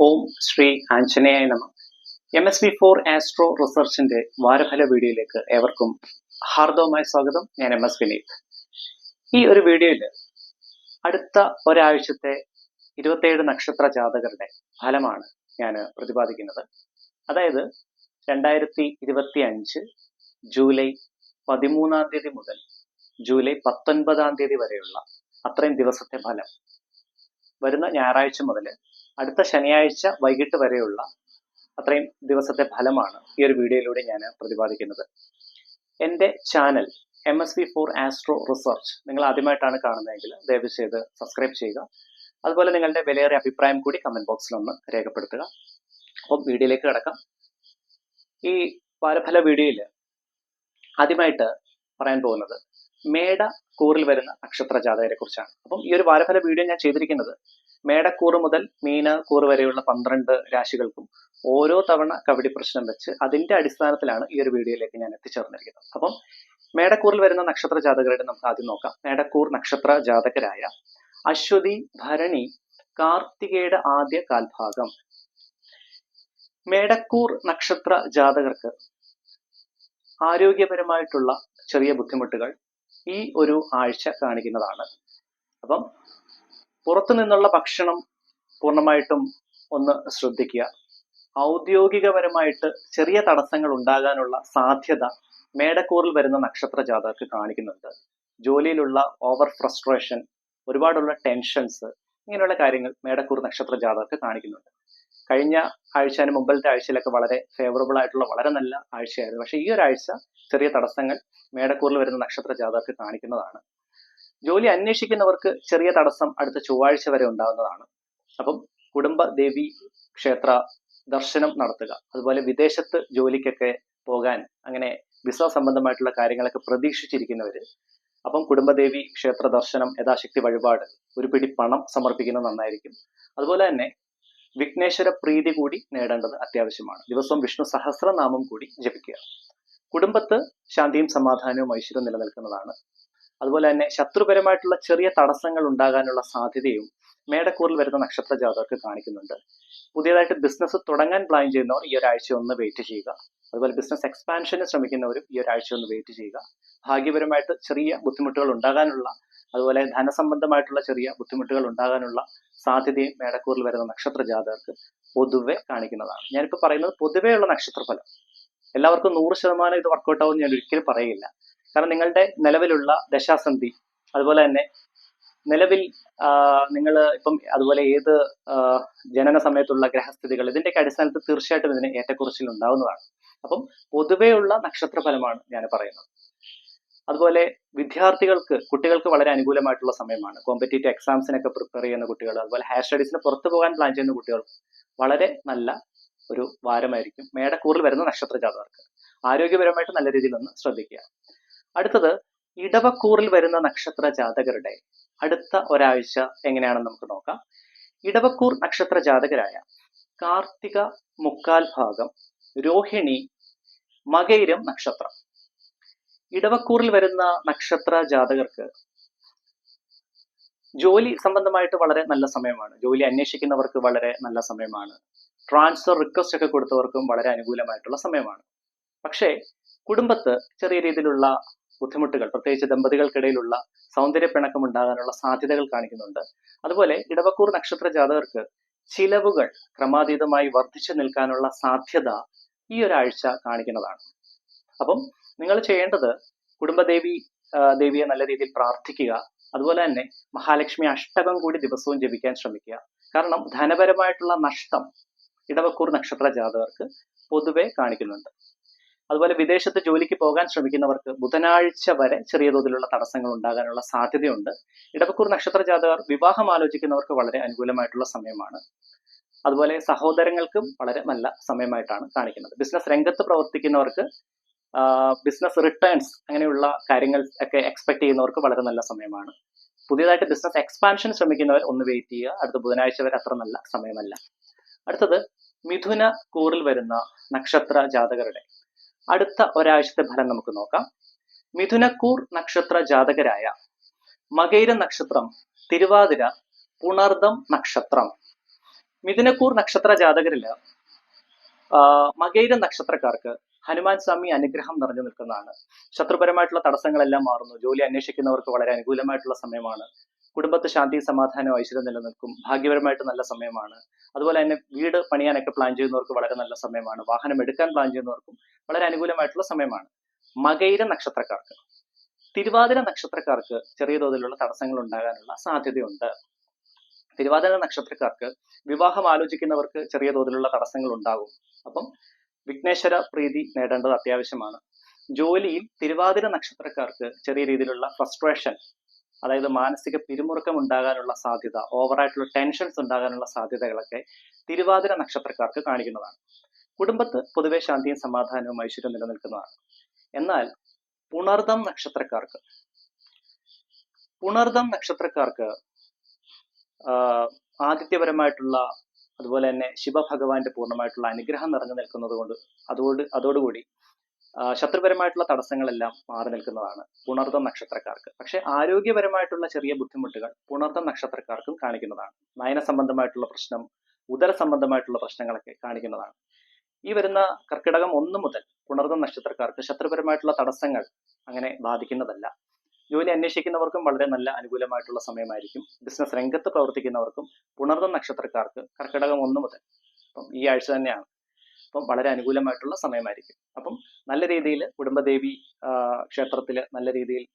ഓം ശ്രീ ആഞ്ജനേയ നമ. MS-V4 astro റിസർച്ചിന്റെ വാരഫല വീഡിയോയിലേക്ക് ഏവർക്കും ഹാർദവമായ സ്വാഗതം. ഞാൻ MS വിനീത്. ഈ ഒരു വീഡിയോയിൽ അടുത്ത ഒരാഴ്ചത്തെ 27 നക്ഷത്ര ജാതകരുടെ ഫലമാണ് ഞാൻ പ്രതിപാദിക്കുന്നത്. അതായത് 2025 ജൂലൈ 13 തീയതി മുതൽ ജൂലൈ 19 വരെയുള്ള അത്രയും ദിവസത്തെ ഫലം. വരുന്ന ഞായറാഴ്ച മുതൽ അടുത്ത ശനിയാഴ്ച വൈകിട്ട് വരെയുള്ള അത്രയും ദിവസത്തെ ഫലമാണ് ഈ ഒരു വീഡിയോയിലൂടെ ഞാൻ പ്രതിപാദിക്കുന്നത്. എൻ്റെ ചാനൽ MS-V4 ആസ്ട്രോ റിസർച്ച് നിങ്ങൾ ആദ്യമായിട്ടാണ് കാണുന്നതെങ്കിൽ ദയവ് ചെയ്ത് സബ്സ്ക്രൈബ് ചെയ്യുക. അതുപോലെ നിങ്ങളുടെ വിലയേറിയ അഭിപ്രായം കൂടി കമന്റ് ബോക്സിൽ ഒന്ന് രേഖപ്പെടുത്തുക. അപ്പം വീഡിയോയിലേക്ക് കിടക്കാം. ഈ വാരഫല വീഡിയോയിൽ ആദ്യമായിട്ട് പറയാൻ പോകുന്നത് മേടക്കൂറിൽ വരുന്ന നക്ഷത്ര ജാതകരെ കുറിച്ചാണ്. അപ്പം ഈ ഒരു വാരഫല വീഡിയോ ഞാൻ ചെയ്തിരിക്കുന്നത് മേടക്കൂറ് മുതൽ മീനക്കൂറ് വരെയുള്ള 12 രാശികൾക്കും ഓരോ തവണ കവടി പ്രശ്നം വെച്ച് അതിന്റെ അടിസ്ഥാനത്തിലാണ് ഈ ഒരു വീഡിയോയിലേക്ക് ഞാൻ എത്തിച്ചേർന്നിരിക്കുന്നത്. അപ്പം മേടക്കൂറിൽ വരുന്ന നക്ഷത്ര ജാതകരുടെ നമുക്ക് ആദ്യം നോക്കാം. മേടക്കൂർ നക്ഷത്ര ജാതകരായ അശ്വതി, ഭരണി, കാർത്തികയുടെ ആദ്യ കാൽഭാഗം. മേടക്കൂർ നക്ഷത്ര ജാതകർക്ക് ആരോഗ്യപരമായിട്ടുള്ള ചെറിയ ബുദ്ധിമുട്ടുകൾ ഈ ഒരു ആഴ്ച കാണിക്കുന്നതാണ്. അപ്പം പുറത്തു നിന്നുള്ള ഭക്ഷണം പൂർണ്ണമായിട്ടും ഒന്ന് ശ്രദ്ധിക്കുക. ഔദ്യോഗികപരമായിട്ട് ചെറിയ തടസ്സങ്ങൾ ഉണ്ടാകാനുള്ള സാധ്യത മേടക്കൂറിൽ വരുന്ന നക്ഷത്ര ജാതകർക്ക് കാണിക്കുന്നുണ്ട്. ജോലിയിലുള്ള ഓവർ ഫ്രസ്ട്രേഷൻ, ഒരുപാടുള്ള ടെൻഷൻസ്, ഇങ്ങനെയുള്ള കാര്യങ്ങൾ മേടക്കൂർ നക്ഷത്ര ജാതകർക്ക് കാണിക്കുന്നുണ്ട്. കഴിഞ്ഞ ആഴ്ചന് മുമ്പത്തെ ആഴ്ചയിലൊക്കെ വളരെ ഫേവറബിൾ ആയിട്ടുള്ള വളരെ നല്ല ആഴ്ചയായിരുന്നു. പക്ഷെ ഈ ഒരാഴ്ച ചെറിയ തടസ്സങ്ങൾ മേടക്കൂറിൽ വരുന്ന നക്ഷത്ര ജാതകർക്ക് കാണിക്കുന്നതാണ്. ജോലി അന്വേഷിക്കുന്നവർക്ക് ചെറിയ തടസ്സം അടുത്ത ചൊവ്വാഴ്ച വരെ ഉണ്ടാകുന്നതാണ്. അപ്പം കുടുംബ ദേവി ക്ഷേത്ര ദർശനം നടത്തുക. അതുപോലെ വിദേശത്ത് ജോലിക്കൊക്കെ പോകാൻ, അങ്ങനെ വിസ സംബന്ധമായിട്ടുള്ള കാര്യങ്ങളൊക്കെ പ്രതീക്ഷിച്ചിരിക്കുന്നവര് അപ്പം കുടുംബദേവി ക്ഷേത്ര ദർശനം, യഥാശക്തി വഴിപാട്, ഒരു പിടി പണം സമർപ്പിക്കുന്നത് നന്നായിരിക്കും. അതുപോലെ തന്നെ വിഘ്നേശ്വര പ്രീതി കൂടി നേടേണ്ടത് അത്യാവശ്യമാണ്. ദിവസവും വിഷ്ണു സഹസ്രനാമം കൂടി ജപിക്കുക. കുടുംബത്ത് ശാന്തിയും സമാധാനവും ഐശ്വര്യവും നിലനിൽക്കുന്നതാണ്. അതുപോലെ തന്നെ ശത്രുപരമായിട്ടുള്ള ചെറിയ തടസ്സങ്ങൾ ഉണ്ടാകാനുള്ള സാധ്യതയും മേടക്കൂറിൽ വരുന്ന നക്ഷത്ര ജാതകർക്ക് കാണിക്കുന്നുണ്ട്. പുതിയതായിട്ട് ബിസിനസ് തുടങ്ങാൻ പ്ലാൻ ചെയ്യുന്നവർ ഈ ഒരാഴ്ച ഒന്ന് വെയിറ്റ് ചെയ്യുക. അതുപോലെ ബിസിനസ് എക്സ്പാൻഷന് ശ്രമിക്കുന്നവരും ഈ ഒരാഴ്ച ഒന്ന് വെയിറ്റ് ചെയ്യുക. ഭാഗ്യപരമായിട്ട് ചെറിയ ബുദ്ധിമുട്ടുകൾ ഉണ്ടാകാനുള്ള, അതുപോലെ ധനസംബന്ധമായിട്ടുള്ള ചെറിയ ബുദ്ധിമുട്ടുകൾ ഉണ്ടാകാനുള്ള സാധ്യതയും മേടക്കൂറിൽ വരുന്ന നക്ഷത്ര ജാതകർക്ക് പൊതുവെ കാണിക്കുന്നതാണ്. ഞാനിപ്പോൾ പറയുന്നത് പൊതുവെയുള്ള നക്ഷത്രഫലം. എല്ലാവർക്കും 100% ഇത് വർക്കൗട്ട് ആവുമെന്ന് ഞാൻ ഒരിക്കലും പറയില്ല. കാരണം നിങ്ങളുടെ നിലവിലുള്ള ദശാസന്ധി, അതുപോലെ തന്നെ നിലവിൽ നിങ്ങൾ ഇപ്പം അതുപോലെ ഏത് ജനന സമയത്തുള്ള ഗ്രഹസ്ഥിതികൾ, ഇതിന്റെയൊക്കെ അടിസ്ഥാനത്തിൽ തീർച്ചയായിട്ടും ഇതിന് ഏറ്റക്കുറച്ചിൽ ഉണ്ടാവുന്നതാണ്. അപ്പം പൊതുവെയുള്ള നക്ഷത്രഫലമാണ് ഞാൻ പറയുന്നത്. അതുപോലെ വിദ്യാർത്ഥികൾക്ക്, കുട്ടികൾക്ക് വളരെ അനുകൂലമായിട്ടുള്ള സമയമാണ്. കോമ്പറ്റേറ്റീവ് എക്സാംസിനൊക്കെ പ്രിപ്പയർ ചെയ്യുന്ന കുട്ടികൾ, അതുപോലെ ഹയർ സ്റ്റഡീസിന് പുറത്തു പോകാൻ പ്ലാൻ ചെയ്യുന്ന കുട്ടികൾ വളരെ നല്ല ഒരു വാരമായിരിക്കും മേടക്കൂറിൽ വരുന്ന നക്ഷത്ര ജാതകർക്ക്. ആരോഗ്യപരമായിട്ട് നല്ല രീതിയിൽ ഒന്ന് ശ്രദ്ധിക്കുക. അടുത്തത് ഇടവക്കൂറിൽ വരുന്ന നക്ഷത്ര ജാതകരുടെ അടുത്ത ഒരാഴ്ച എങ്ങനെയാണെന്ന് നമുക്ക് നോക്കാം. ഇടവക്കൂർ നക്ഷത്ര ജാതകരായ കാർത്തിക മുക്കാൽ ഭാഗം, രോഹിണി, മകയിരം നക്ഷത്രം. ഇടവക്കൂറിൽ വരുന്ന നക്ഷത്ര ജാതകർക്ക് ജോലി സംബന്ധമായിട്ട് വളരെ നല്ല സമയമാണ്. ജോലി അന്വേഷിക്കുന്നവർക്ക് വളരെ നല്ല സമയമാണ്. ട്രാൻസ്ഫർ റിക്വസ്റ്റ് ഒക്കെ കൊടുത്തവർക്കും വളരെ അനുകൂലമായിട്ടുള്ള സമയമാണ്. പക്ഷേ കുടുംബത്ത് ചെറിയ രീതിയിലുള്ള ബുദ്ധിമുട്ടുകൾ, പ്രത്യേകിച്ച് ദമ്പതികൾക്കിടയിലുള്ള സൗന്ദര്യപ്പിണക്കം ഉണ്ടാകാനുള്ള സാധ്യതകൾ കാണിക്കുന്നുണ്ട്. അതുപോലെ ഇടവക്കൂർ നക്ഷത്ര ജാതകർക്ക് ചിലവുകൾ ക്രമാതീതമായി വർദ്ധിച്ചു നിൽക്കാനുള്ള സാധ്യത ഈ ഒരാഴ്ച കാണിക്കുന്നതാണ്. അപ്പം നിങ്ങൾ ചെയ്യേണ്ടത് ദേവിയെ നല്ല രീതിയിൽ പ്രാർത്ഥിക്കുക. അതുപോലെ തന്നെ മഹാലക്ഷ്മി അഷ്ടകം കൂടി ദിവസവും ജപിക്കാൻ ശ്രമിക്കുക. കാരണം ധനപരമായിട്ടുള്ള നഷ്ടം ഇടവക്കൂർ നക്ഷത്ര ജാതകർക്ക് പൊതുവെ കാണിക്കുന്നുണ്ട്. അതുപോലെ വിദേശത്ത് ജോലിക്ക് പോകാൻ ശ്രമിക്കുന്നവർക്ക് ബുധനാഴ്ച വരെ ചെറിയ തോതിലുള്ള തടസ്സങ്ങൾ ഉണ്ടാകാനുള്ള സാധ്യതയുണ്ട്. ഇടവക്കൂർ നക്ഷത്ര ജാതകർ വിവാഹം ആലോചിക്കുന്നവർക്ക് വളരെ അനുകൂലമായിട്ടുള്ള സമയമാണ്. അതുപോലെ സഹോദരങ്ങൾക്കും വളരെ നല്ല സമയമായിട്ടാണ് കാണിക്കുന്നത്. ബിസിനസ് രംഗത്ത് പ്രവർത്തിക്കുന്നവർക്ക് ബിസിനസ് റിട്ടേൺസ്, അങ്ങനെയുള്ള കാര്യങ്ങൾ ഒക്കെ എക്സ്പെക്ട് ചെയ്യുന്നവർക്ക് വളരെ നല്ല സമയമാണ്. പുതിയതായിട്ട് ബിസിനസ് എക്സ്പാൻഷൻ ശ്രമിക്കുന്നവർ ഒന്ന് വെയിറ്റ് ചെയ്യുക. അടുത്ത ബുധനാഴ്ച വരെ അത്ര നല്ല സമയമല്ല. അടുത്തത് മിഥുന കൂറിൽ വരുന്ന നക്ഷത്ര ജാതകരുടെ അടുത്ത ഒരാഴ്ചത്തെ ഫലം നമുക്ക് നോക്കാം. മിഥുനക്കൂർ നക്ഷത്ര ജാതകരായ മകയിരം നക്ഷത്രം, തിരുവാതിര, പുണർദം നക്ഷത്രം. മിഥുനക്കൂർ നക്ഷത്ര ജാതകരില് മകയിര നക്ഷത്രക്കാർക്ക് ഹനുമാൻ സ്വാമി അനുഗ്രഹം നിറഞ്ഞു നിൽക്കുന്നതാണ്. ശത്രുപരമായിട്ടുള്ള തടസ്സങ്ങളെല്ലാം മാറുന്നു. ജോലി അന്വേഷിക്കുന്നവർക്ക് വളരെ അനുകൂലമായിട്ടുള്ള സമയമാണ്. കുടുംബത്ത് ശാന്തി സമാധാനം ഐശ്വര്യം നിലനിൽക്കും. ഭാഗ്യപരമായിട്ട് നല്ല സമയമാണ്. അതുപോലെ തന്നെ വീട് പണിയാനൊക്കെ പ്ലാൻ ചെയ്യുന്നവർക്ക് വളരെ നല്ല സമയമാണ്. വാഹനം എടുക്കാൻ പ്ലാൻ ചെയ്യുന്നവർക്കും വളരെ അനുകൂലമായിട്ടുള്ള സമയമാണ്. മകയിര നക്ഷത്രക്കാർക്ക്, തിരുവാതിര നക്ഷത്രക്കാർക്ക് ചെറിയ തോതിലുള്ള തടസ്സങ്ങൾ ഉണ്ടാകാനുള്ള സാധ്യതയുണ്ട്. തിരുവാതിര നക്ഷത്രക്കാർക്ക് വിവാഹം ആലോചിക്കുന്നവർക്ക് ചെറിയ തോതിലുള്ള തടസ്സങ്ങൾ ഉണ്ടാകും. അപ്പം വിഘ്നേശ്വര പ്രീതി നേടേണ്ടത് അത്യാവശ്യമാണ്. ജോലിയിൽ തിരുവാതിര നക്ഷത്രക്കാർക്ക് ചെറിയ രീതിയിലുള്ള ഫ്രസ്ട്രേഷൻ, അതായത് മാനസിക പിരിമുറുക്കം ഉണ്ടാകാനുള്ള സാധ്യത, ഓവറായിട്ടുള്ള ടെൻഷൻസ് ഉണ്ടാകാനുള്ള സാധ്യതകളൊക്കെ തിരുവാതിര നക്ഷത്രക്കാർക്ക് കാണിക്കുന്നതാണ്. കുടുംബത്ത് പൊതുവെ ശാന്തിയും സമാധാനവും ഐശ്വര്യം നിലനിൽക്കുന്നതാണ്. എന്നാൽ പുണർദം നക്ഷത്രക്കാർക്ക് ആദിത്യപരമായിട്ടുള്ള അതുപോലെ തന്നെ ശിവഭഗവാന്റെ പൂർണ്ണമായിട്ടുള്ള അനുഗ്രഹം നിറഞ്ഞു നിൽക്കുന്നത് കൊണ്ട് അതോടുകൂടി ശത്രുപരമായിട്ടുള്ള തടസ്സങ്ങളെല്ലാം മാറി നിൽക്കുന്നതാണ് പുണർദം നക്ഷത്രക്കാർക്ക്. പക്ഷെ ആരോഗ്യപരമായിട്ടുള്ള ചെറിയ ബുദ്ധിമുട്ടുകൾ പുണർദം നക്ഷത്രക്കാർക്കും കാണിക്കുന്നതാണ്. നയന സംബന്ധമായിട്ടുള്ള പ്രശ്നം, ഉദര സംബന്ധമായിട്ടുള്ള പ്രശ്നങ്ങളൊക്കെ കാണിക്കുന്നതാണ്. ഈ വരുന്ന കർക്കിടകം 1 മുതൽ പുണർദം നക്ഷത്രക്കാർക്ക് ശത്രുപരമായിട്ടുള്ള തടസ്സങ്ങൾ അങ്ങനെ ബാധിക്കുന്നതല്ല. ജോലി അന്വേഷിക്കുന്നവർക്കും വളരെ നല്ല അനുകൂലമായിട്ടുള്ള സമയമായിരിക്കും. ബിസിനസ് രംഗത്ത് പ്രവർത്തിക്കുന്നവർക്കും പുണർദം നക്ഷത്രക്കാർക്ക് കർക്കിടകം 1 മുതൽ, അപ്പം ഈ ആഴ്ച തന്നെയാണ്, അപ്പം വളരെ അനുകൂലമായിട്ടുള്ള സമയമായിരിക്കും. അപ്പം നല്ല രീതിയിൽ കുടുംബദേവി ക്ഷേത്രത്തിൽ നല്ല രീതിയിൽ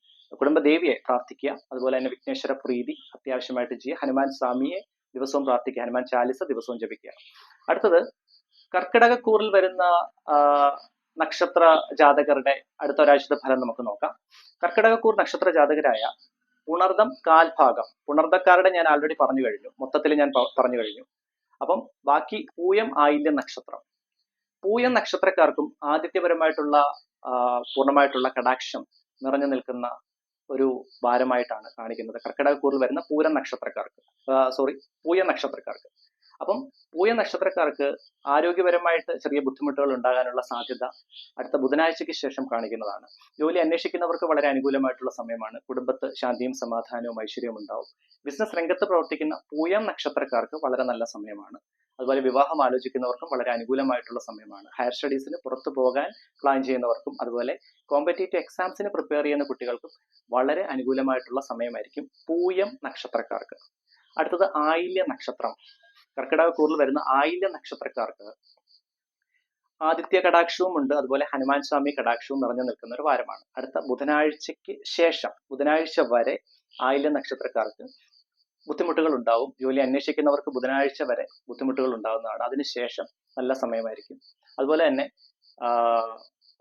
കുടുംബദേവിയെ പ്രാർത്ഥിക്കുക. അതുപോലെ തന്നെ വിഘ്നേശ്വര പ്രീതി അത്യാവശ്യമായിട്ട് ചെയ്യുക. ഹനുമാൻ സ്വാമിയെ ദിവസവും പ്രാർത്ഥിക്കുക. ഹനുമാൻ ചാലിസ ദിവസവും ജപിക്കുക. അടുത്തത് കർക്കിടകക്കൂറിൽ വരുന്ന നക്ഷത്ര ജാതകരുടെ അടുത്ത ഒരാഴ്ചത്തെ ഫലം നമുക്ക് നോക്കാം. കർക്കിടകക്കൂർ നക്ഷത്ര ജാതകരായ പുണർദം കാൽഭാഗം, പുണർദക്കാരുടെ ഞാൻ ആൾറെഡി പറഞ്ഞു കഴിഞ്ഞു, മൊത്തത്തിൽ ഞാൻ പറഞ്ഞു കഴിഞ്ഞു. അപ്പം ബാക്കി പൂയം ആയില്യം നക്ഷത്രം. പൂയം നക്ഷത്രക്കാർക്കും ആദിത്യപരമായിട്ടുള്ള പൂർണ്ണമായിട്ടുള്ള കടാക്ഷം നിറഞ്ഞു നിൽക്കുന്ന ഒരു വാരമായിട്ടാണ് കാണിക്കുന്നത് കർക്കിടകക്കൂറിൽ വരുന്ന പൂയം നക്ഷത്രക്കാർക്ക്. അപ്പം പൂയ നക്ഷത്രക്കാർക്ക് ആരോഗ്യപരമായിട്ട് ചെറിയ ബുദ്ധിമുട്ടുകൾ ഉണ്ടാകാനുള്ള സാധ്യത അടുത്ത ബുധനാഴ്ചയ്ക്ക് ശേഷം കാണിക്കുന്നതാണ്. ജോലി അന്വേഷിക്കുന്നവർക്ക് വളരെ അനുകൂലമായിട്ടുള്ള സമയമാണ്. കുടുംബത്ത് ശാന്തിയും സമാധാനവും ഐശ്വര്യവും ഉണ്ടാവും. ബിസിനസ് രംഗത്ത് പ്രവർത്തിക്കുന്ന പൂയം നക്ഷത്രക്കാർക്ക് വളരെ നല്ല സമയമാണ്. അതുപോലെ വിവാഹം ആലോചിക്കുന്നവർക്കും വളരെ അനുകൂലമായിട്ടുള്ള സമയമാണ്. ഹയർ സ്റ്റഡീസിന് പുറത്തു പോകാൻ പ്ലാൻ ചെയ്യുന്നവർക്കും അതുപോലെ കോമ്പറ്റേറ്റീവ് എക്സാംസിന് പ്രിപ്പയർ ചെയ്യുന്ന കുട്ടികൾക്കും വളരെ അനുകൂലമായിട്ടുള്ള സമയമായിരിക്കും പൂയം നക്ഷത്രക്കാർക്ക്. അടുത്തത് ആയില്യ നക്ഷത്രം. കർക്കിടകക്കൂറിൽ വരുന്ന ആയില്യ നക്ഷത്രക്കാർക്ക് ആദിത്യ കടാക്ഷവും ഉണ്ട്, അതുപോലെ ഹനുമാൻ സ്വാമി കടാക്ഷവും നിറഞ്ഞു നിൽക്കുന്ന ഒരു വാരമാണ്. അടുത്ത ബുധനാഴ്ചയ്ക്ക് ശേഷം, ബുധനാഴ്ച വരെ ആയില്യ നക്ഷത്രക്കാർക്ക് ബുദ്ധിമുട്ടുകൾ ഉണ്ടാവും. ജോലി അന്വേഷിക്കുന്നവർക്ക് ബുധനാഴ്ച വരെ ബുദ്ധിമുട്ടുകൾ ഉണ്ടാകുന്നതാണ്. അതിനുശേഷം നല്ല സമയമായിരിക്കും. അതുപോലെ തന്നെ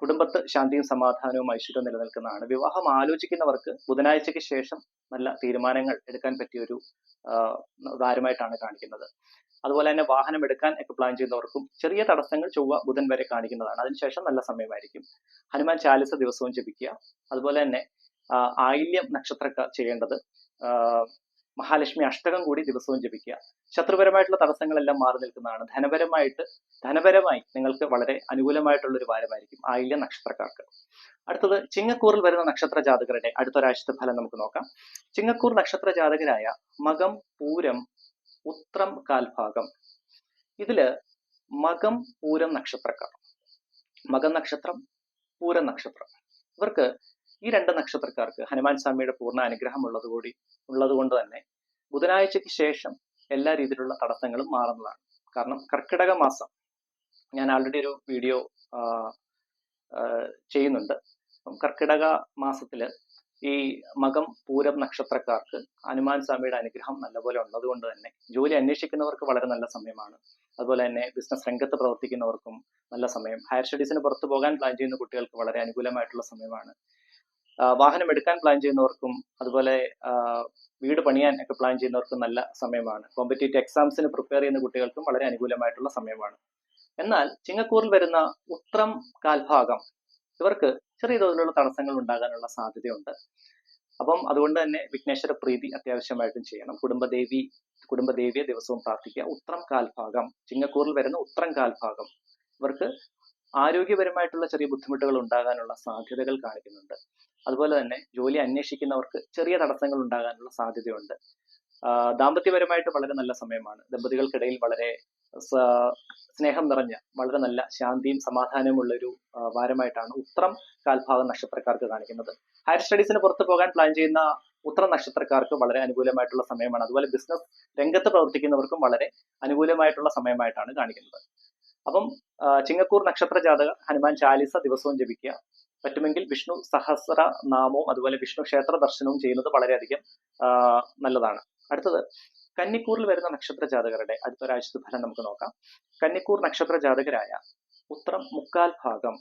കുടുംബത്ത് ശാന്തിയും സമാധാനവും ഐശ്വര്യവും നിലനിൽക്കുന്നതാണ്. വിവാഹം ആലോചിക്കുന്നവർക്ക് ബുധനാഴ്ചയ്ക്ക് ശേഷം നല്ല തീരുമാനങ്ങൾ എടുക്കാൻ പറ്റിയ ഒരു വാരമായിട്ടാണ് കാണിക്കുന്നത്. അതുപോലെ തന്നെ വാഹനം എടുക്കാൻ ഒക്കെ പ്ലാൻ ചെയ്യുന്നവർക്കും ചെറിയ തടസ്സങ്ങൾ ചൊവ്വ ബുധൻ വരെ കാണിക്കുന്നതാണ്. അതിനുശേഷം നല്ല സമയമായിരിക്കും. ഹനുമാൻ ചാലിസ ദിവസവും ജപിക്കുക. അതുപോലെ തന്നെ ആയില്യം നക്ഷത്രക്കാർ ചെയ്യേണ്ടത് മഹാലക്ഷ്മി അഷ്ടകം കൂടി ദിവസവും ജപിക്കുക. ശത്രുപരമായിട്ടുള്ള തടസ്സങ്ങളെല്ലാം മാറി നിൽക്കുന്നതാണ്. ധനപരമായി നിങ്ങൾക്ക് വളരെ അനുകൂലമായിട്ടുള്ള ഒരു വാരമായിരിക്കും ആയില്യം നക്ഷത്രക്കാർക്ക്. അടുത്തത് ചിങ്ങക്കൂറിൽ വരുന്ന നക്ഷത്ര ജാതകരുടെ അടുത്തൊരാഴ്ചത്തെ ഫലം നമുക്ക് നോക്കാം. ചിങ്ങക്കൂർ നക്ഷത്ര ജാതകരായ മകം, പൂരം, ഉത്രം കാൽഭാഗം. ഇതില് മകം, പൂരം നക്ഷത്രക്കാർ, മകം നക്ഷത്രം, പൂരം നക്ഷത്രം, ഇവർക്ക് ഈ 2 നക്ഷത്രക്കാർക്ക് ഹനുമാൻ സ്വാമിയുടെ പൂർണ്ണ അനുഗ്രഹം ഉള്ളതുകൊണ്ട് തന്നെ ബുധനാഴ്ചയ്ക്ക് ശേഷം എല്ലാ രീതിയിലുള്ള തടസ്സങ്ങളും മാറുന്നതാണ്. കാരണം കർക്കിടക മാസം ഞാൻ ആൾറെഡി ഒരു വീഡിയോ ചെയ്യുന്നുണ്ട്. കർക്കിടക മാസത്തില് ഈ മകം, പൂരം നക്ഷത്രക്കാർക്ക് ഹനുമാൻ സ്വാമിയുടെ അനുഗ്രഹം നല്ലപോലെ ഉള്ളതുകൊണ്ട് തന്നെ ജോലി അന്വേഷിക്കുന്നവർക്ക് വളരെ നല്ല സമയമാണ്. അതുപോലെ തന്നെ ബിസിനസ് രംഗത്ത് പ്രവർത്തിക്കുന്നവർക്കും നല്ല സമയം. ഹയർ സ്റ്റഡീസിന് പുറത്തു പോകാൻ പ്ലാൻ ചെയ്യുന്ന കുട്ടികൾക്ക് വളരെ അനുകൂലമായിട്ടുള്ള സമയമാണ്. വാഹനം എടുക്കാൻ പ്ലാൻ ചെയ്യുന്നവർക്കും അതുപോലെ വീട് പണിയാൻ ഒക്കെ പ്ലാൻ ചെയ്യുന്നവർക്കും നല്ല സമയമാണ്. കോമ്പറ്റേറ്റീവ് എക്സാംസിന് പ്രിപ്പയർ ചെയ്യുന്ന കുട്ടികൾക്കും വളരെ അനുകൂലമായിട്ടുള്ള സമയമാണ്. എന്നാൽ ചിങ്ങക്കൂറിൽ വരുന്ന ഉത്രം കാൽഭാഗം ഇവർക്ക് ചെറിയ തോതിലുള്ള തടസ്സങ്ങൾ ഉണ്ടാകാനുള്ള സാധ്യതയുണ്ട്. അപ്പം അതുകൊണ്ട് തന്നെ വിഘ്നേശ്വര പ്രീതി അത്യാവശ്യമായിട്ടും ചെയ്യണം. കുടുംബദേവിയെ ദിവസവും പ്രാർത്ഥിക്കുക. ഉത്രം കാൽഭാഗം, ചിങ്ങക്കൂറിൽ വരുന്ന ഉത്രം കാൽഭാഗം ഇവർക്ക് ആരോഗ്യപരമായിട്ടുള്ള ചെറിയ ബുദ്ധിമുട്ടുകൾ ഉണ്ടാകാനുള്ള സാധ്യതകൾ കാണിക്കുന്നുണ്ട്. അതുപോലെ തന്നെ ജോലി അന്വേഷിക്കുന്നവർക്ക് ചെറിയ തടസ്സങ്ങൾ ഉണ്ടാകാനുള്ള സാധ്യതയുണ്ട്. ദാമ്പത്യപരമായിട്ട് വളരെ നല്ല സമയമാണ്. ദമ്പതികൾക്കിടയിൽ വളരെ സ്നേഹം നിറഞ്ഞ വളരെ നല്ല ശാന്തിയും സമാധാനവും ഉള്ള ഒരു വാരമായിട്ടാണ് ഉത്രം കാൽഭാഗം നക്ഷത്രക്കാർക്ക് കാണിക്കുന്നത്. ഹയർ സ്റ്റഡീസിന് പുറത്തു പോകാൻ പ്ലാൻ ചെയ്യുന്ന ഉത്രം നക്ഷത്രക്കാർക്ക് വളരെ അനുകൂലമായിട്ടുള്ള സമയമാണ്. അതുപോലെ ബിസിനസ് രംഗത്ത് പ്രവർത്തിക്കുന്നവർക്കും വളരെ അനുകൂലമായിട്ടുള്ള സമയമായിട്ടാണ് കാണിക്കുന്നത്. അപ്പം ചിങ്ങക്കൂർ നക്ഷത്ര ജാതകർ ഹനുമാൻ ചാലിസ ദിവസവും ജപിക്കുക. പറ്റുമെങ്കിൽ വിഷ്ണു സഹസ്ര നാമവും അതുപോലെ വിഷ്ണു ക്ഷേത്ര ദർശനവും ചെയ്യുന്നത് വളരെയധികം നല്ലതാണ്. അടുത്തത് കന്നിക്കൂറിൽ വരുന്ന നക്ഷത്ര ജാതകരുടെ അടുത്തൊരാഴ്ചത്തെ ഫലം നമുക്ക് നോക്കാം. കന്നിക്കൂർ നക്ഷത്ര ജാതകരായ ഉത്രം മുക്കാൽ ഭാഗം,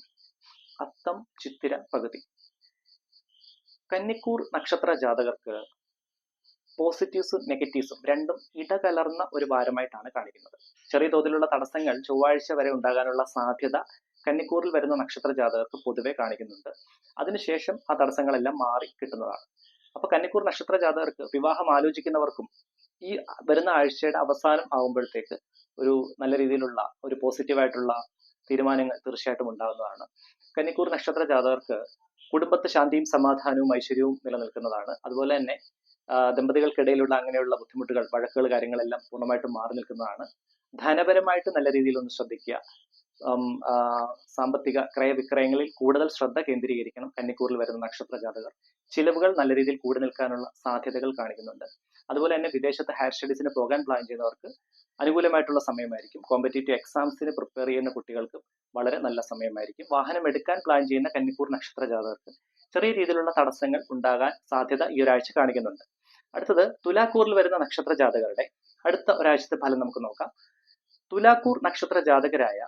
അത്തം ചിത്തിര പകുതി. കന്നിക്കൂർ നക്ഷത്ര ജാതകർക്ക് പോസിറ്റീവ്സും നെഗറ്റീവ്സും രണ്ടും ഇടകലർന്ന ഒരു വാരമായിട്ടാണ് കാണിക്കുന്നത്. ചെറിയ തോതിലുള്ള തടസ്സങ്ങൾ ചൊവ്വാഴ്ച വരെ ഉണ്ടാകാനുള്ള സാധ്യത കന്നിക്കൂറിൽ വരുന്ന നക്ഷത്ര ജാതകർക്ക് പൊതുവെ കാണിക്കുന്നുണ്ട്. അതിനുശേഷം ആ തടസ്സങ്ങളെല്ലാം മാറി കിട്ടുന്നതാണ്. അപ്പൊ കന്നിക്കൂർ നക്ഷത്ര ജാതകർക്ക് വിവാഹം ആലോചിക്കുന്നവർക്കും ഈ വരുന്ന ആഴ്ചയുടെ അവസാനം ആകുമ്പോഴത്തേക്ക് ഒരു നല്ല രീതിയിലുള്ള ഒരു പോസിറ്റീവായിട്ടുള്ള തീരുമാനങ്ങൾ തീർച്ചയായിട്ടും ഉണ്ടാകുന്നതാണ്. കന്നിക്കൂർ നക്ഷത്ര ജാതകർക്ക് കുടുംബത്ത് ശാന്തിയും സമാധാനവും ഐശ്വര്യവും നിലനിൽക്കുന്നതാണ്. അതുപോലെ തന്നെ ദമ്പതികൾക്കിടയിലുള്ള അങ്ങനെയുള്ള ബുദ്ധിമുട്ടുകൾ, വഴക്കുകൾ, കാര്യങ്ങളെല്ലാം പൂർണ്ണമായിട്ടും മാറി നിൽക്കുന്നതാണ്. ധനപരമായിട്ട് നല്ല രീതിയിൽ ഒന്ന് ശ്രദ്ധിക്കുക. സാമ്പത്തിക ക്രയവിക്രയങ്ങളിൽ കൂടുതൽ ശ്രദ്ധ കേന്ദ്രീകരിക്കണം കന്നിക്കൂറിൽ വരുന്ന നക്ഷത്ര ജാതകർ. ചിലവുകൾ നല്ല രീതിയിൽ കൂടി നിൽക്കാനുള്ള സാധ്യതകൾ കാണിക്കുന്നുണ്ട്. അതുപോലെ തന്നെ വിദേശത്ത് ഹയർ സ്റ്റഡീസിന് പോകാൻ പ്ലാൻ ചെയ്യുന്നവർക്ക് അനുകൂലമായിട്ടുള്ള സമയമായിരിക്കും. കോമ്പറ്റേറ്റീവ് എക്സാംസിന് പ്രിപ്പയർ ചെയ്യുന്ന കുട്ടികൾക്ക് വളരെ നല്ല സമയമായിരിക്കും. വാഹനം എടുക്കാൻ പ്ലാൻ ചെയ്യുന്ന കന്നിക്കൂർ നക്ഷത്ര ജാതകർക്ക് ചെറിയ രീതിയിലുള്ള തടസ്സങ്ങൾ ഉണ്ടാകാൻ സാധ്യത ഈ ഒരാഴ്ച കാണിക്കുന്നുണ്ട്. അടുത്തത് തുലാക്കൂറിൽ വരുന്ന നക്ഷത്ര ജാതകരുടെ അടുത്ത ഒരാഴ്ചത്തെ ഫലം നമുക്ക് നോക്കാം. തുലാക്കൂർ നക്ഷത്ര ജാതകരായ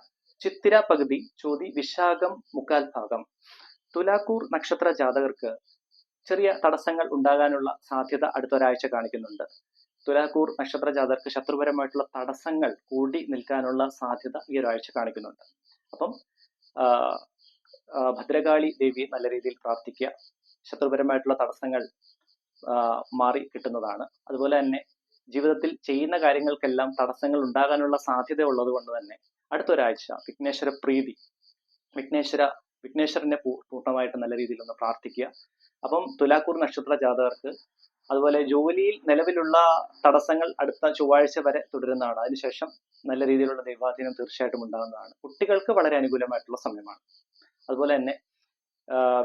ചിത്തിര പകുതി, ചോതി, വിശാഖം മുക്കാൽ ഭാഗം. തുലാക്കൂർ നക്ഷത്ര ജാതകർക്ക് ചെറിയ തടസ്സങ്ങൾ ഉണ്ടാകാനുള്ള സാധ്യത അടുത്തൊരാഴ്ച കാണിക്കുന്നുണ്ട്. തുലാക്കൂർ നക്ഷത്ര ജാതകർക്ക് ശത്രുപരമായിട്ടുള്ള തടസ്സങ്ങൾ കൂടി നിൽക്കാനുള്ള സാധ്യത ഈ ഒരാഴ്ച കാണിക്കുന്നുണ്ട്. അപ്പം ഭദ്രകാളി ദേവി നല്ല രീതിയിൽ പ്രാർത്ഥിക്കുക. ശത്രുപരമായിട്ടുള്ള തടസ്സങ്ങൾ മാറി കിട്ടുന്നതാണ്. അതുപോലെ തന്നെ ജീവിതത്തിൽ ചെയ്യുന്ന കാര്യങ്ങൾക്കെല്ലാം തടസ്സങ്ങൾ ഉണ്ടാകാനുള്ള സാധ്യത ഉള്ളത് കൊണ്ട് തന്നെ അടുത്തൊരാഴ്ച വിഘ്നേശ്വര പ്രീതി, വിഘ്നേശ്വരനെ പൂർണ്ണമായിട്ട് നല്ല രീതിയിൽ ഒന്ന് പ്രാർത്ഥിക്കുക. അപ്പം തുലാക്കൂർ നക്ഷത്ര ജാതകർക്ക് അതുപോലെ ജോലിയിൽ നിലവിലുള്ള തടസ്സങ്ങൾ അടുത്ത ചൊവ്വാഴ്ച വരെ തുടരുന്നതാണ്. അതിനുശേഷം നല്ല രീതിയിലുള്ള ദൈവാധീനം തീർച്ചയായിട്ടും ഉണ്ടാകുന്നതാണ്. കുട്ടികൾക്ക് വളരെ അനുകൂലമായിട്ടുള്ള സമയമാണ്. അതുപോലെ തന്നെ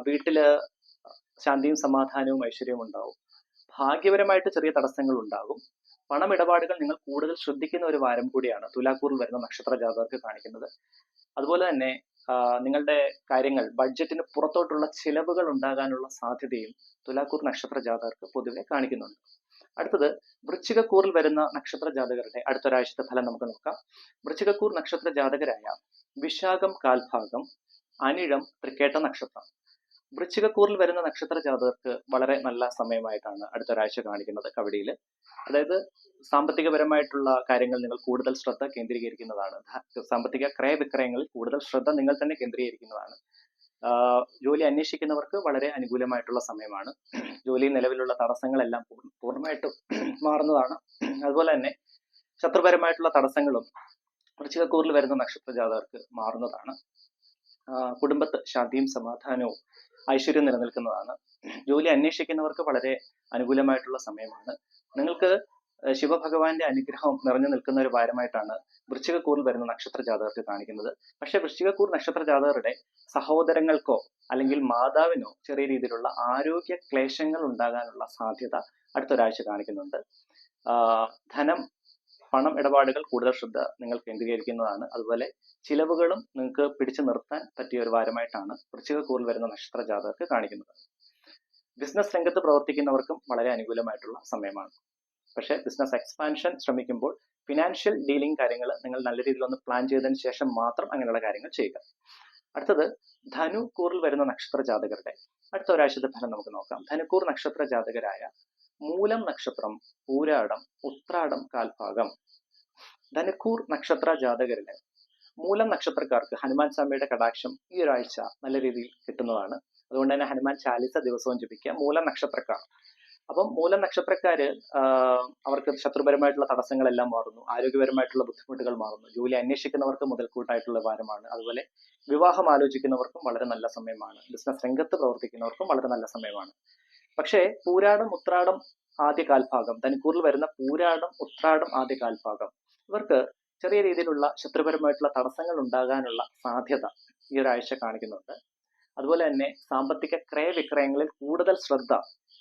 വീട്ടില് ശാന്തിയും സമാധാനവും ഐശ്വര്യവും ഉണ്ടാവും. ഭാഗ്യപരമായിട്ട് ചെറിയ തടസ്സങ്ങൾ ഉണ്ടാകും. പണമിടപാടുകൾ നിങ്ങൾ കൂടുതൽ ശ്രദ്ധിക്കുന്ന ഒരു വാരം കൂടിയാണ് തുലാക്കൂറിൽ വരുന്ന നക്ഷത്ര ജാതകർക്ക് കാണിക്കുന്നത്. അതുപോലെ തന്നെ നിങ്ങളുടെ കാര്യങ്ങൾ ബഡ്ജറ്റിന് പുറത്തോട്ടുള്ള ചിലവുകൾ ഉണ്ടാകാനുള്ള സാധ്യതയും തുലാക്കൂർ നക്ഷത്ര ജാതകർക്ക് പൊതുവെ കാണിക്കുന്നുണ്ട്. അടുത്തത് വൃശ്ചികക്കൂറിൽ വരുന്ന നക്ഷത്ര ജാതകരുടെ അടുത്തൊരാഴ്ചത്തെ ഫലം നമുക്ക് നോക്കാം. വൃശ്ചികക്കൂർ നക്ഷത്ര ജാതകരായ വിശാഖം കാൽഭാഗം, അനിഴം, തൃക്കേട്ട നക്ഷത്രം. വൃശ്ചികക്കൂറിൽ വരുന്ന നക്ഷത്ര ജാതകർക്ക് വളരെ നല്ല സമയമായിട്ടാണ് അടുത്തൊരാഴ്ച കാണിക്കുന്നത് കവടിയിൽ. അതായത് സാമ്പത്തികപരമായിട്ടുള്ള കാര്യങ്ങൾ നിങ്ങൾ കൂടുതൽ ശ്രദ്ധ കേന്ദ്രീകരിക്കുന്നതാണ്. സാമ്പത്തിക ക്രയവിക്രയങ്ങളിൽ കൂടുതൽ ശ്രദ്ധ നിങ്ങൾ തന്നെ കേന്ദ്രീകരിക്കുന്നതാണ്. ജോലി അന്വേഷിക്കുന്നവർക്ക് വളരെ അനുകൂലമായിട്ടുള്ള സമയമാണ്. ജോലിയിൽ നിലവിലുള്ള തടസ്സങ്ങളെല്ലാം പൂർണ്ണമായിട്ടും മാറുന്നതാണ്. അതുപോലെ തന്നെ ശത്രുപരമായിട്ടുള്ള തടസ്സങ്ങളും വൃശ്ചികക്കൂറിൽ വരുന്ന നക്ഷത്ര ജാതകർക്ക് മാറുന്നതാണ്. കുടുംബത്ത് ശാന്തിയും സമാധാനവും ഐശ്വര്യം നിലനിൽക്കുന്നതാണ്. ജോലി അന്വേഷിക്കുന്നവർക്ക് വളരെ അനുകൂലമായിട്ടുള്ള സമയമാണ്. നിങ്ങൾക്ക് ശിവഭഗവാന്റെ അനുഗ്രഹം നിറഞ്ഞു നിൽക്കുന്ന ഒരു വാരമായിട്ടാണ് വൃശ്ചികക്കൂറിൽ വരുന്ന നക്ഷത്ര ജാതകർക്ക് കാണിക്കുന്നത്. പക്ഷെ വൃശ്ചികക്കൂർ നക്ഷത്ര ജാതകരുടെ സഹോദരങ്ങൾക്കോ അല്ലെങ്കിൽ മാതാവിനോ ചെറിയ രീതിയിലുള്ള ആരോഗ്യ ക്ലേശങ്ങൾ ഉണ്ടാകാനുള്ള സാധ്യത അടുത്തൊരാഴ്ച കാണിക്കുന്നുണ്ട്. ധനം, പണം ഇടപാടുകൾ കൂടുതൽ ശ്രദ്ധ നിങ്ങൾ കേന്ദ്രീകരിക്കുന്നതാണ്. അതുപോലെ ചിലവുകളും നിങ്ങൾക്ക് പിടിച്ചു നിർത്താൻ പറ്റിയ ഒരു വാരമായിട്ടാണ് വൃശ്ചികക്കൂറിൽ വരുന്ന നക്ഷത്ര ജാതകർക്ക് കാണിക്കുന്നത്. ബിസിനസ് രംഗത്ത് പ്രവർത്തിക്കുന്നവർക്കും വളരെ അനുകൂലമായിട്ടുള്ള സമയമാണ്. പക്ഷേ ബിസിനസ് എക്സ്പാൻഷൻ ശ്രമിക്കുമ്പോൾ ഫിനാൻഷ്യൽ ഡീലിംഗ് കാര്യങ്ങൾ നിങ്ങൾ നല്ല രീതിയിൽ ഒന്ന് പ്ലാൻ ചെയ്തതിന് ശേഷം മാത്രം അങ്ങനെയുള്ള കാര്യങ്ങൾ ചെയ്യുക. അടുത്തത് ധനുക്കൂറിൽ വരുന്ന നക്ഷത്ര ജാതകരുടെ അടുത്ത ഒരാഴ്ചത്തെ ഫലം നമുക്ക് നോക്കാം. ധനുക്കൂർ നക്ഷത്ര ജാതകരായ മൂലം നക്ഷത്രം, പൂരാടം, ഉത്രാടം കാൽഭാഗം. ധനുക്കൂർ നക്ഷത്ര ജാതകരിലെ മൂലം നക്ഷത്രക്കാർക്ക് ഹനുമാൻ സ്വാമിയുടെ കടാക്ഷം ഈ ഒരാഴ്ച നല്ല രീതിയിൽ കിട്ടുന്നതാണ്. അതുകൊണ്ട് തന്നെ ഹനുമാൻ ചാലിസ ദിവസവും ജപിക്കുക. മൂലം നക്ഷത്രക്കാർ, അപ്പം മൂലം നക്ഷത്രക്കാര് അവർക്ക് ശത്രുപരമായിട്ടുള്ള തടസ്സങ്ങളെല്ലാം മാറുന്നു. ആരോഗ്യപരമായിട്ടുള്ള ബുദ്ധിമുട്ടുകൾ മാറുന്നു. ജോലി അന്വേഷിക്കുന്നവർക്ക് മുതൽക്കൂട്ടായിട്ടുള്ള വാരമാണ്. അതുപോലെ വിവാഹം ആലോചിക്കുന്നവർക്കും വളരെ നല്ല സമയമാണ്. ബിസിനസ് രംഗത്ത് പ്രവർത്തിക്കുന്നവർക്കും വളരെ നല്ല സമയമാണ്. പക്ഷേ പൂരാടം, ഉത്രാടം ആദ്യ കാൽഭാഗം, ധനുക്കൂറിൽ വരുന്ന പൂരാടം ഉത്രാടം ആദ്യ കാൽഭാഗം, ഇവർക്ക് ചെറിയ രീതിയിലുള്ള ശത്രുപരമായിട്ടുള്ള തടസ്സങ്ങൾ ഉണ്ടാകാനുള്ള സാധ്യത ഈ ഒരാഴ്ച കാണിക്കുന്നുണ്ട്. അതുപോലെ തന്നെ സാമ്പത്തിക ക്രയവിക്രയങ്ങളിൽ കൂടുതൽ ശ്രദ്ധ,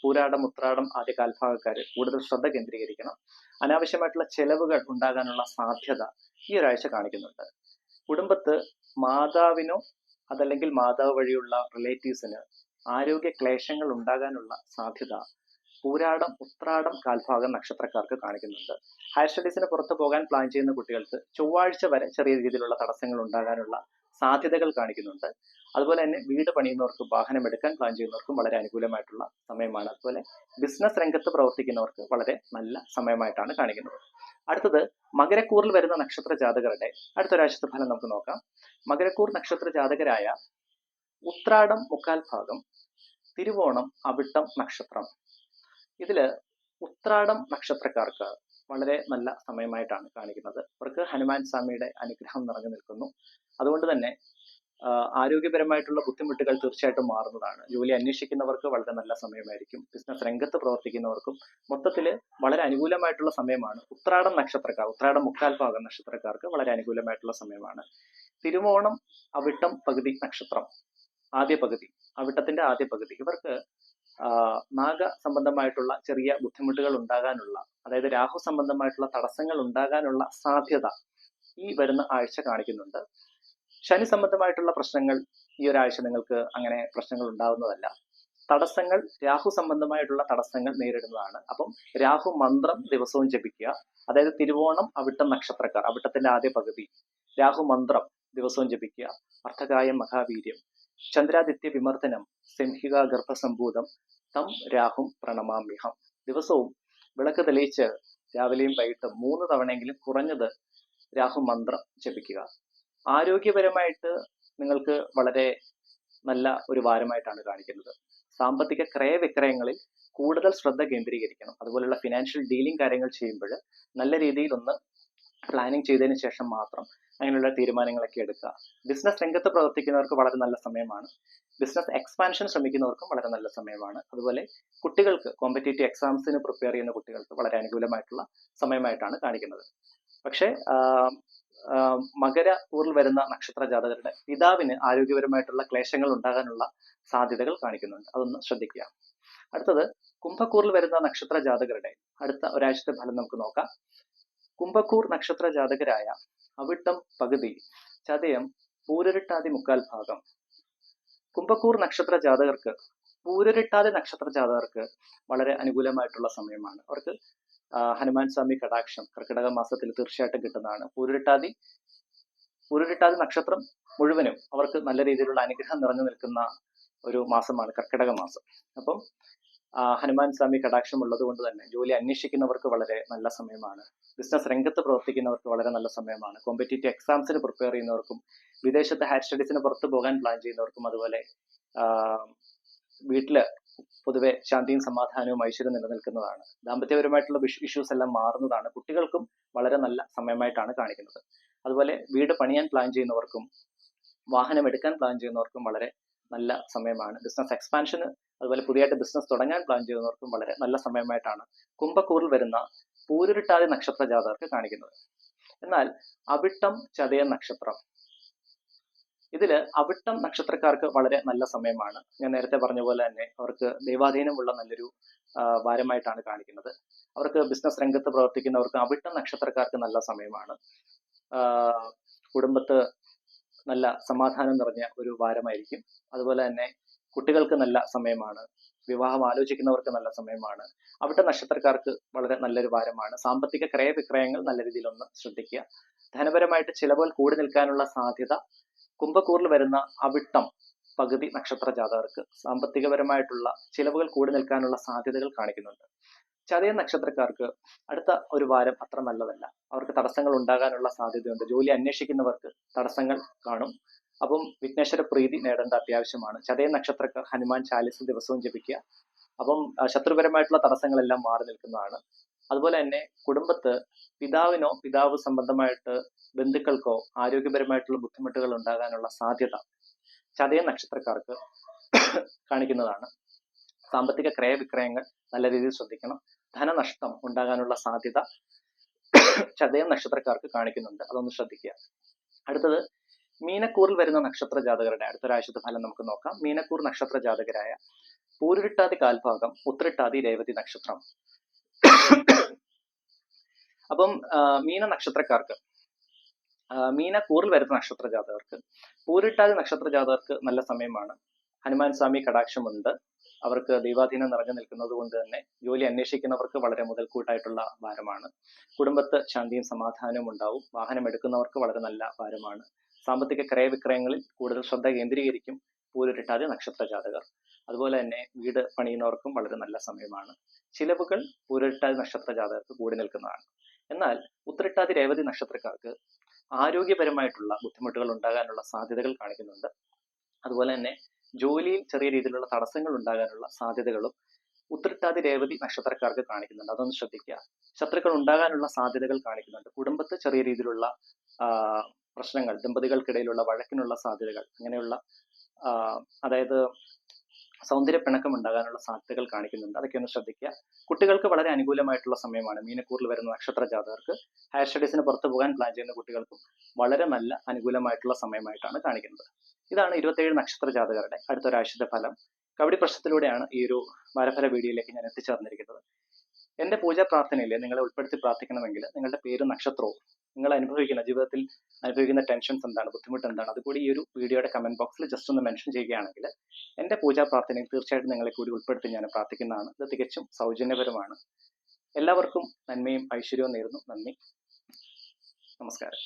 പൂരാടം ഉത്രാടം ആദ്യ കാൽഭാഗക്കാര് കൂടുതൽ ശ്രദ്ധ കേന്ദ്രീകരിക്കണം. അനാവശ്യമായിട്ടുള്ള ചെലവുകൾ ഉണ്ടാകാനുള്ള സാധ്യത ഈ ഒരാഴ്ച കാണിക്കുന്നുണ്ട്. കുടുംബത്ത് മാതാവിനോ അതല്ലെങ്കിൽ മാതാവ് വഴിയുള്ള റിലേറ്റീവ്സിന് ആരോഗ്യ ക്ലേശങ്ങൾ ഉണ്ടാകാനുള്ള സാധ്യത പൂരാടം ഉത്രാടം കാൽഭാഗം നക്ഷത്രക്കാർക്ക് കാണിക്കുന്നുണ്ട്. ഹയർ സ്റ്റഡീസിന് പുറത്തു പോകാൻ പ്ലാൻ ചെയ്യുന്ന കുട്ടികൾക്ക് ചൊവ്വാഴ്ച വരെ ചെറിയ രീതിയിലുള്ള തടസ്സങ്ങൾ ഉണ്ടാകാനുള്ള സാധ്യതകൾ കാണിക്കുന്നുണ്ട്. അതുപോലെ തന്നെ വീട് പണിയുന്നവർക്കും വാഹനം എടുക്കാൻ പ്ലാൻ ചെയ്യുന്നവർക്കും വളരെ അനുകൂലമായിട്ടുള്ള സമയമാണ്. അതുപോലെ ബിസിനസ് രംഗത്ത് പ്രവർത്തിക്കുന്നവർക്ക് വളരെ നല്ല സമയമായിട്ടാണ് കാണിക്കുന്നത്. അടുത്തത് മകരക്കൂറിൽ വരുന്ന നക്ഷത്ര ജാതകരുടെ അടുത്തൊരാഴ്ചത്തെ ഫലം നമുക്ക് നോക്കാം. മകരക്കൂർ നക്ഷത്ര ജാതകരായ ഉത്രാടം മുക്കാൽ ഭാഗം, തിരുവോണം അവിട്ടം നക്ഷത്രം, ഇതില് ഉത്രാടം നക്ഷത്രക്കാർക്ക് വളരെ നല്ല സമയമായിട്ടാണ് കാണിക്കുന്നത്. അവർക്ക് ഹനുമാൻ സ്വാമിയുടെ അനുഗ്രഹം നിറഞ്ഞു നിൽക്കുന്നു. അതുകൊണ്ട് തന്നെ ആരോഗ്യപരമായിട്ടുള്ള ബുദ്ധിമുട്ടുകൾ തീർച്ചയായിട്ടും മാറുന്നതാണ്. ജോലി അന്വേഷിക്കുന്നവർക്ക് വളരെ നല്ല സമയമായിരിക്കും. ബിസിനസ് രംഗത്ത് പ്രവർത്തിക്കുന്നവർക്കും മൊത്തത്തിൽ വളരെ അനുകൂലമായിട്ടുള്ള സമയമാണ്. ഉത്രാടം നക്ഷത്രക്കാർ, ഉത്രാടം മുക്കാൽ ഭാഗം നക്ഷത്രക്കാർക്ക് വളരെ അനുകൂലമായിട്ടുള്ള സമയമാണ്. തിരുവോണം അവിട്ടം പകുതി നക്ഷത്രം, ആദ്യ പകുതി, അവിട്ടത്തിന്റെ ആദ്യ പകുതി, ഇവർക്ക് നാഗ സംബന്ധമായിട്ടുള്ള ചെറിയ ബുദ്ധിമുട്ടുകൾ ഉണ്ടാകാനുള്ള, അതായത് രാഹു സംബന്ധമായിട്ടുള്ള തടസ്സങ്ങൾ ഉണ്ടാകാനുള്ള സാധ്യത ഈ വരുന്ന ആഴ്ച കാണിക്കുന്നുണ്ട്. ശനി സംബന്ധമായിട്ടുള്ള പ്രശ്നങ്ങൾ ഈ ഒരാഴ്ച നിങ്ങൾക്ക് അങ്ങനെ പ്രശ്നങ്ങൾ ഉണ്ടാവുന്നതല്ല. തടസ്സങ്ങൾ രാഹു സംബന്ധമായിട്ടുള്ള തടസ്സങ്ങൾ നേരിടുന്നതാണ്. അപ്പം രാഹു മന്ത്രം ദിവസവും ജപിക്കുക. അതായത് തിരുവോണം അവിട്ടം നക്ഷത്രക്കാർ, അവിട്ടത്തിന്റെ ആദ്യ പകുതി രാഹു മന്ത്രം ദിവസവും ജപിക്കുക. അർത്ഥകായം മഹാവീര്യം, ചന്ദ്രാദിത്യ വിമർദ്ദനം, സിംഹിക ഗർഭസംഭൂതം, തം രാഹും പ്രണമാമ്യഹം. ദിവസവും വിളക്ക് തെളിയിച്ച് രാവിലെയും വൈകിട്ടും 3 തവണയെങ്കിലും കുറഞ്ഞത് രാഹു മന്ത്രം ജപിക്കുക. ആരോഗ്യപരമായിട്ട് നിങ്ങൾക്ക് വളരെ നല്ല ഒരു വാരമായിട്ടാണ് കാണിക്കുന്നത്. സാമ്പത്തിക ക്രയവിക്രയങ്ങളിൽ കൂടുതൽ ശ്രദ്ധ കേന്ദ്രീകരിക്കണം. അതുപോലുള്ള ഫിനാൻഷ്യൽ ഡീലിംഗ് കാര്യങ്ങൾ ചെയ്യുമ്പോൾ നല്ല രീതിയിൽ ഒന്ന് പ്ലാനിങ് ചെയ്തതിന് ശേഷം മാത്രം അങ്ങനെയുള്ള തീരുമാനങ്ങളൊക്കെ എടുക്കുക. ബിസിനസ് രംഗത്ത് പ്രവർത്തിക്കുന്നവർക്ക് വളരെ നല്ല സമയമാണ്. ബിസിനസ് എക്സ്പാൻഷൻ ശ്രമിക്കുന്നവർക്കും വളരെ നല്ല സമയമാണ്. അതുപോലെ കുട്ടികൾക്ക് കോമ്പറ്റേറ്റീവ് എക്സാംസിന് പ്രിപ്പയർ ചെയ്യുന്ന കുട്ടികൾക്ക് വളരെ അനുകൂലമായിട്ടുള്ള സമയമായിട്ടാണ് കാണിക്കുന്നത്. പക്ഷേ മകര കൂറിൽ വരുന്ന നക്ഷത്ര ജാതകരുടെ പിതാവിന് ആരോഗ്യപരമായിട്ടുള്ള ക്ലേശങ്ങൾ ഉണ്ടാകാനുള്ള സാധ്യതകൾ കാണിക്കുന്നുണ്ട്. അതൊന്ന് ശ്രദ്ധിക്കുക. അടുത്തത് കുംഭക്കൂറിൽ വരുന്ന നക്ഷത്ര ജാതകരുടെ അടുത്ത ഒരാഴ്ചത്തെ ഫലം നമുക്ക് നോക്കാം. കുംഭക്കൂർ നക്ഷത്ര ജാതകരായ അവിട്ടം പകുതി, ചതയം, പൂരരുട്ടാതി മുക്കാൽ ഭാഗം. കുംഭക്കൂർ നക്ഷത്ര ജാതകർക്ക്, പൂരരുട്ടാതി നക്ഷത്ര ജാതകർക്ക് വളരെ അനുകൂലമായിട്ടുള്ള സമയമാണ്. അവർക്ക് ഹനുമാൻ സ്വാമി കടാക്ഷം കർക്കിടക മാസത്തിൽ തീർച്ചയായിട്ടും കിട്ടുന്നതാണ്. പൂരരുട്ടാതി നക്ഷത്രം മുഴുവനും അവർക്ക് നല്ല രീതിയിലുള്ള അനുഗ്രഹം നിറഞ്ഞു നിൽക്കുന്ന ഒരു മാസമാണ് കർക്കിടക മാസം. അപ്പം ഹനുമാൻ സ്വാമി കടാക്ഷം ഉള്ളത് കൊണ്ട് തന്നെ ജോലി അന്വേഷിക്കുന്നവർക്ക് വളരെ നല്ല സമയമാണ്. ബിസിനസ് രംഗത്ത് പ്രവർത്തിക്കുന്നവർക്ക് വളരെ നല്ല സമയമാണ്. കോമ്പറ്റേറ്റീവ് എക്സാംസിന് പ്രിപ്പയർ ചെയ്യുന്നവർക്കും വിദേശത്തെ ഹയർ സ്റ്റഡീസിന് പുറത്തു പോകാൻ പ്ലാൻ ചെയ്യുന്നവർക്കും അതുപോലെ വീട്ടില് പൊതുവെ ശാന്തിയും സമാധാനവും ഐശ്വര്യം നിലനിൽക്കുന്നതാണ്. ദാമ്പത്യപരമായിട്ടുള്ള ഇഷ്യൂസ് എല്ലാം മാറുന്നതാണ്. കുട്ടികൾക്കും വളരെ നല്ല സമയമായിട്ടാണ് കാണിക്കുന്നത്. അതുപോലെ വീട് പണിയാൻ പ്ലാൻ ചെയ്യുന്നവർക്കും വാഹനം എടുക്കാൻ പ്ലാൻ ചെയ്യുന്നവർക്കും വളരെ നല്ല സമയമാണ്. ബിസിനസ് എക്സ്പാൻഷന് അതുപോലെ പുതിയതായിട്ട് ബിസിനസ് തുടങ്ങാൻ പ്ലാൻ ചെയ്യുന്നവർക്കും വളരെ നല്ല സമയമായിട്ടാണ് കുംഭക്കൂറിൽ വരുന്ന പൂരുരുട്ടാതി നക്ഷത്ര ജാതകർക്ക് കാണിക്കുന്നത്. എന്നാൽ അവിട്ടം ചതയം നക്ഷത്രം, ഇതില് അവിട്ടം നക്ഷത്രക്കാർക്ക് വളരെ നല്ല സമയമാണ്. ഞാൻ നേരത്തെ പറഞ്ഞ പോലെ തന്നെ അവർക്ക് ദൈവാധീനമുള്ള നല്ലൊരു വാരമായിട്ടാണ് കാണിക്കുന്നത്. അവർക്ക് ബിസിനസ് രംഗത്ത് പ്രവർത്തിക്കുന്നവർക്ക് അവിട്ടം നക്ഷത്രക്കാർക്ക് നല്ല സമയമാണ്. കുടുംബത്ത് നല്ല സമാധാനം നിറഞ്ഞ ഒരു വാരമായിരിക്കും. അതുപോലെ തന്നെ കുട്ടികൾക്ക് നല്ല സമയമാണ്. വിവാഹം ആലോചിക്കുന്നവർക്ക് നല്ല സമയമാണ്. അവിട്ട നക്ഷത്രക്കാർക്ക് വളരെ നല്ലൊരു വാരമാണ്. സാമ്പത്തിക ക്രയവിക്രയങ്ങൾ നല്ല രീതിയിൽ ഒന്ന് ശ്രദ്ധിക്കുക. ധനപരമായിട്ട് ചിലവുകൾ കൂടി നിൽക്കാനുള്ള സാധ്യത കുംഭക്കൂറിൽ വരുന്ന അവിട്ടം പകുതി നക്ഷത്ര ജാതകർക്ക് സാമ്പത്തികപരമായിട്ടുള്ള ചിലവുകൾ കൂടി നിൽക്കാനുള്ള സാധ്യതകൾ കാണിക്കുന്നുണ്ട്. ചതയ നക്ഷത്രക്കാർക്ക് അടുത്ത ഒരു വാരം അത്ര നല്ലതല്ല. അവർക്ക് തടസ്സങ്ങൾ ഉണ്ടാകാനുള്ള സാധ്യതയുണ്ട്. ജോലി അന്വേഷിക്കുന്നവർക്ക് തടസ്സങ്ങൾ കാണും. അപ്പം വിഘ്നേശ്വര പ്രീതി നേടേണ്ട അത്യാവശ്യമാണ്. ചതയ നക്ഷത്രക്കാർ ഹനുമാൻ ചാലിസ് ദിവസവും ജപിക്കുക. അപ്പം ശത്രുപരമായിട്ടുള്ള തടസ്സങ്ങളെല്ലാം മാറി നിൽക്കുന്നതാണ്. അതുപോലെ തന്നെ കുടുംബത്ത് പിതാവിനോ പിതാവ് സംബന്ധമായിട്ട് ബന്ധുക്കൾക്കോ ആരോഗ്യപരമായിട്ടുള്ള ബുദ്ധിമുട്ടുകൾ ഉണ്ടാകാനുള്ള സാധ്യത ചതയ നക്ഷത്രക്കാർക്ക് കാണിക്കുന്നതാണ്. സാമ്പത്തിക ക്രയവിക്രയങ്ങൾ നല്ല രീതിയിൽ ശ്രദ്ധിക്കണം. ധനനഷ്ടം ഉണ്ടാകാനുള്ള സാധ്യത ചതയം നക്ഷത്രക്കാർക്ക് കാണിക്കുന്നുണ്ട്. അതൊന്ന് ശ്രദ്ധിക്കുക. അടുത്തത് മീനക്കൂറിൽ വരുന്ന നക്ഷത്ര ജാതകരുടെ അടുത്തൊരാഴ്ചത്തെ ഫലം നമുക്ക് നോക്കാം. മീനക്കൂർ നക്ഷത്ര ജാതകരായ പൂരുരുട്ടാതി കാൽഭാഗം, ഉത്രട്ടാതി, രേവതി നക്ഷത്രം. അപ്പം മീന നക്ഷത്രക്കാർക്ക്, മീനക്കൂറിൽ വരുന്ന നക്ഷത്ര ജാതകർക്ക്, പൂരുരുട്ടാതി നക്ഷത്ര ജാതകർക്ക് നല്ല സമയമാണ്. ഹനുമാൻ സ്വാമി കടാക്ഷമുണ്ട്. അവർക്ക് ദൈവാധീനം നിറഞ്ഞു നിൽക്കുന്നത് കൊണ്ട് തന്നെ ജോലി അന്വേഷിക്കുന്നവർക്ക് വളരെ മുതൽക്കൂട്ടായിട്ടുള്ള വാരമാണ്. കുടുംബത്ത് ശാന്തിയും സമാധാനവും ഉണ്ടാവും. വാഹനം എടുക്കുന്നവർക്ക് വളരെ നല്ല വാരമാണ്. സാമ്പത്തിക ക്രയവിക്രയങ്ങളിൽ കൂടുതൽ ശ്രദ്ധ കേന്ദ്രീകരിക്കും പൂരുരുട്ടാതി നക്ഷത്ര ജാതകർ. അതുപോലെ തന്നെ വീട് പണിയുന്നവർക്കും വളരെ നല്ല സമയമാണ്. ചിലവുകൾ പൂരുരുട്ടാതി നക്ഷത്ര ജാതകർക്ക് കൂടി നിൽക്കുന്നതാണ്. എന്നാൽ ഉത്രട്ടാതി, രേവതി നക്ഷത്രക്കാർക്ക് ആരോഗ്യപരമായിട്ടുള്ള ബുദ്ധിമുട്ടുകൾ ഉണ്ടാകാനുള്ള സാധ്യതകൾ കാണിക്കുന്നുണ്ട്. അതുപോലെ തന്നെ ജോലിയിൽ ചെറിയ രീതിയിലുള്ള തടസ്സങ്ങൾ ഉണ്ടാകാനുള്ള സാധ്യതകളും ഉത്രട്ടാതി, രേവതി നക്ഷത്രക്കാർക്ക് കാണിക്കുന്നുണ്ട്. അതൊന്ന് ശ്രദ്ധിക്കുക. ശത്രുക്കൾ ഉണ്ടാകാനുള്ള സാധ്യതകൾ കാണിക്കുന്നുണ്ട്. കുടുംബത്ത് ചെറിയ രീതിയിലുള്ള പ്രശ്നങ്ങൾ, ദമ്പതികൾക്കിടയിലുള്ള വഴക്കിനുള്ള സാധ്യതകൾ, അങ്ങനെയുള്ള അതായത് സൗന്ദര്യ പിണക്കം ഉണ്ടാകാനുള്ള സാധ്യതകൾ കാണിക്കുന്നുണ്ട്. അതൊക്കെ ഒന്ന് ശ്രദ്ധിക്കുക. കുട്ടികൾക്ക് വളരെ അനുകൂലമായിട്ടുള്ള സമയമാണ്. മീനക്കൂറിൽ വരുന്ന നക്ഷത്ര ജാതകർക്ക് ഹയർ സ്റ്റഡീസിന് പുറത്തു പോകാൻ പ്ലാൻ ചെയ്യുന്ന കുട്ടികൾക്കും വളരെ നല്ല അനുകൂലമായിട്ടുള്ള സമയമായിട്ടാണ് കാണിക്കുന്നത്. ഇതാണ് 27 നക്ഷത്ര ജാതകരുടെ അടുത്തൊരാഴ്ചത്തെ ഫലം. കവടി പ്രശ്നത്തിലൂടെയാണ് ഈ ഒരു വാരഫല വീഡിയോയിലേക്ക് ഞാൻ എത്തിച്ചേർന്നിരിക്കുന്നത്. എന്റെ പൂജാ പ്രാർത്ഥനയിൽ നിങ്ങളെ ഉൾപ്പെടുത്തി പ്രാർത്ഥിക്കണമെങ്കിൽ നിങ്ങളുടെ പേരും നക്ഷത്രവും, നിങ്ങൾ ജീവിതത്തിൽ അനുഭവിക്കുന്ന ടെൻഷൻസ് എന്താണ്, ബുദ്ധിമുട്ട് എന്താണ്, അതുകൂടി ഈ ഒരു വീഡിയോയുടെ കമന്റ് ബോക്സിൽ ജസ്റ്റ് ഒന്ന് മെൻഷൻ ചെയ്യുകയാണെങ്കിൽ എന്റെ പൂജാ പ്രാർത്ഥനയിൽ തീർച്ചയായിട്ടും നിങ്ങളെ കൂടി ഉൾപ്പെടുത്തി ഞാൻ പ്രാർത്ഥിക്കുന്നതാണ്. ഇത് തികച്ചും സൗജന്യപരമാണ്. എല്ലാവർക്കും നന്മയും ഐശ്വര്യവും നേരുന്നു. നന്ദി, നമസ്കാരം.